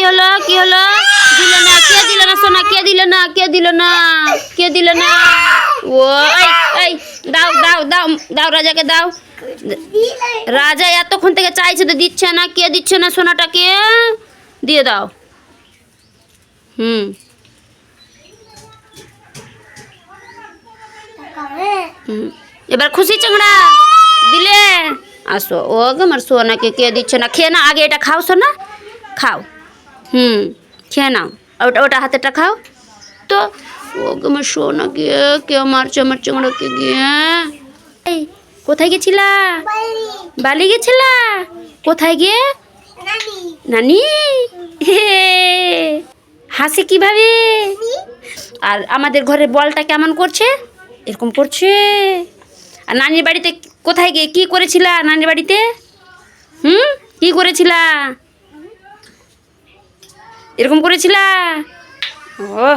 হলো কি হলো? দিল না, কে দিল না সোনা? কে দিল না? কে দিল না? কে দিল না? ও এই দাও দাও দাও দাও, রাজাকে দাও। রাজা এতক্ষণ থেকে চাইছে তো দিচ্ছে না। কে দিচ্ছে না সোনাটাকে? দিয়ে দাও। হুম এবার খুশি চাংড়া দিলে। আসো, ও আমার সোনাকে কে দিচ্ছে না? খেয়ে না, আগে এটা খাও সোনা, খাও। খেয়ে নাও, ওটা ওটা হাতেরটা খাও তো। ও আমার সোনাকে কে মারছে? আমার চাংড়াকে গিয়ে। এই কোথায় গেছিলা? বালি গেছিলা? কোথায় গিয়ে? নানি। হে হাসি কিভাবে? আর আমাদের ঘরের বলটা কেমন করছে? এরকম করছে। আর নানির বাড়িতে কোথায় গিয়ে কি করেছিলা? নানির বাড়িতে কি করেছিলা? এরকম করেছিলা? ও